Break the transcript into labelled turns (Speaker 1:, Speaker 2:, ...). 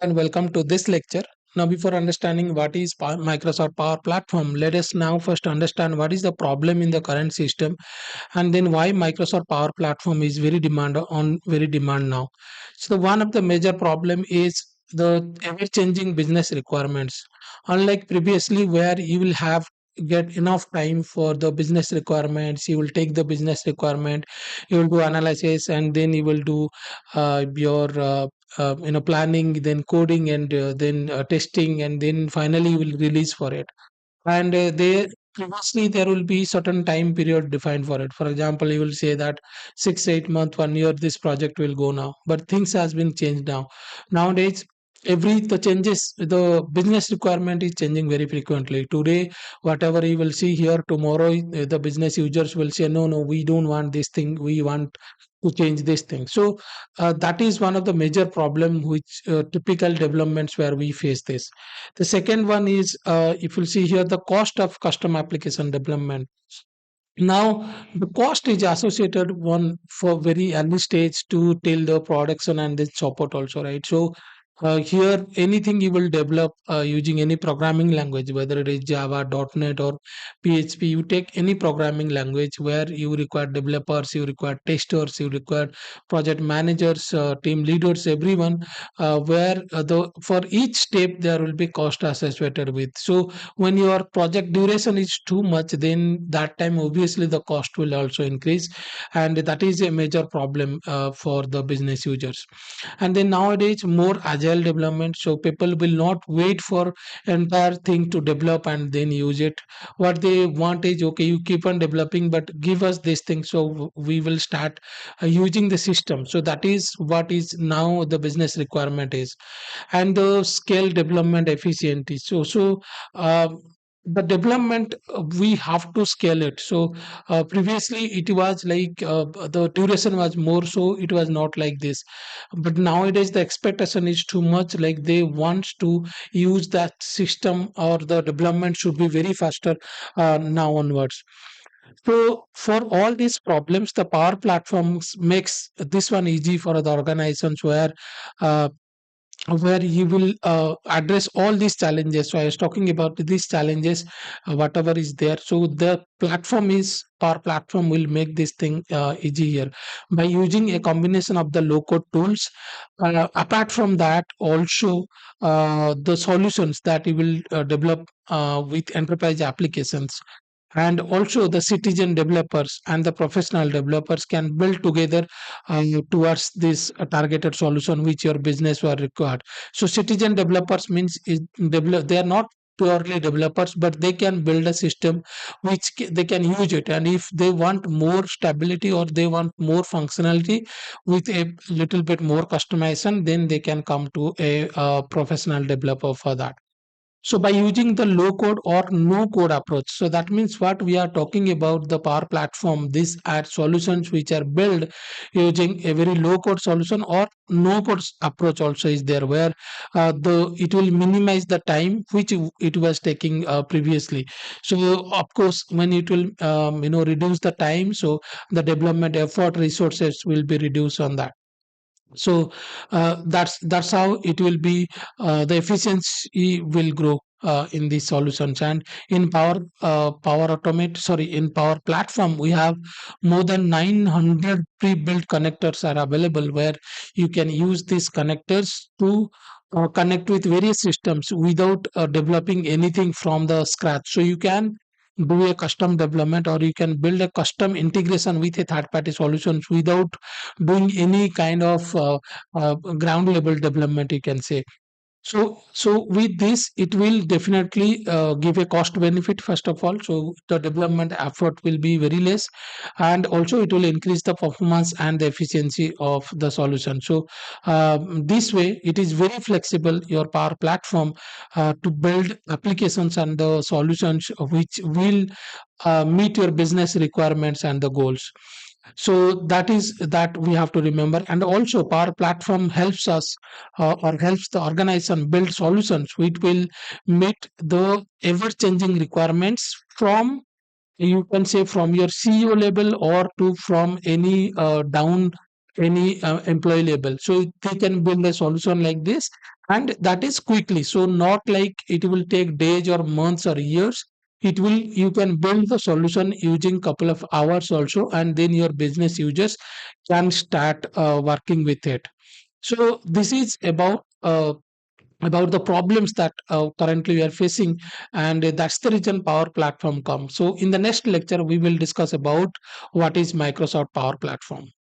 Speaker 1: and welcome to this lecture. Now, before understanding what is Microsoft Power Platform, let us now first understand what is the problem in the current system, and then why Microsoft Power Platform is very demand now. So, one of the major problem is the ever-changing business requirements. Unlike previously, where you will have get enough time for the business requirements, you will take the business requirement, you will do analysis, and then you will do your planning, then coding, and then testing, and then finally you will release for it. And they previously there will be certain time period defined for it. For example, you will say that 6 8 month 1 year this project will go now, but things has been changed now. Nowadays, every the changes, the business requirement is changing very frequently. Today, whatever you will see here, tomorrow the business users will say, no, no, we don't want this thing, we want to change this thing. So that is one of the major problem which typical developments where we face this. The second one is, if you see here, the cost of custom application development. Now, the cost is associated one for very early stage to till the production and the support also, right? So here, anything you will develop using any programming language, whether it is Java, .NET, or PHP, you take any programming language where you require developers, you require testers, you require project managers, team leaders, everyone, where the for each step there will be cost associated with. So when your project duration is too much, then that time obviously the cost will also increase, and that is a major problem for the business users. And then nowadays, more agile development, so people will not wait for entire thing to develop and then use it. What they want is, okay, you keep on developing, but give us this thing, so we will start using the system. So that is what is now the business requirement is. And the scale development efficiency, uh, the development, we have to scale it. So previously it was like, the duration was more, so it was not like this. But nowadays the expectation is too much, like they want to use that system, or the development should be very faster now onwards. So for all these problems, the Power Platforms makes this one easy for the organizations, uh, where you will address all these challenges. So I was talking about these challenges, whatever is there. So the platform is Power Platform will make this thing easier by using a combination of the low code tools. Apart from that, also the solutions that you will develop with enterprise applications, and also the citizen developers and the professional developers can build together towards this targeted solution which your business were required. So citizen developers means they are not purely developers, but they can build a system which they can use it, and if they want more stability or they want more functionality with a little bit more customization, then they can come to a professional developer for that. So by using the low code or no code approach, so that means what we are talking about the Power Platform, these are solutions which are built using a very low code solution, or no code approach also is there, where the it will minimize the time which it was taking previously. So of course, when it will reduce the time, so the development effort resources will be reduced on that. So that's how it will be, the efficiency will grow in these solutions. And in in Power Platform, we have more than 900 pre-built connectors are available, where you can use these connectors to connect with various systems without developing anything from the scratch. So you can do a custom development, or you can build a custom integration with a third party solutions without doing any kind of ground level development, you can say. So with this, it will definitely give a cost benefit first of all. So the development effort will be very less, and also it will increase the performance and the efficiency of the solution. So this way, it is very flexible, your Power Platform, to build applications and the solutions which will meet your business requirements and the goals. So that is that we have to remember. And also Power Platform helps us, or helps the organization build solutions which will meet the ever changing requirements from, you can say, from your CEO level, or to from any down any employee label, so they can build a solution like this, and that is quickly, so not like it will take days or months or years. It will, you can build the solution using couple of hours also, and then your business users can start working with it. So this is about the problems that currently we are facing, and that's the reason Power Platform comes. So in the next lecture we will discuss about what is Microsoft Power Platform.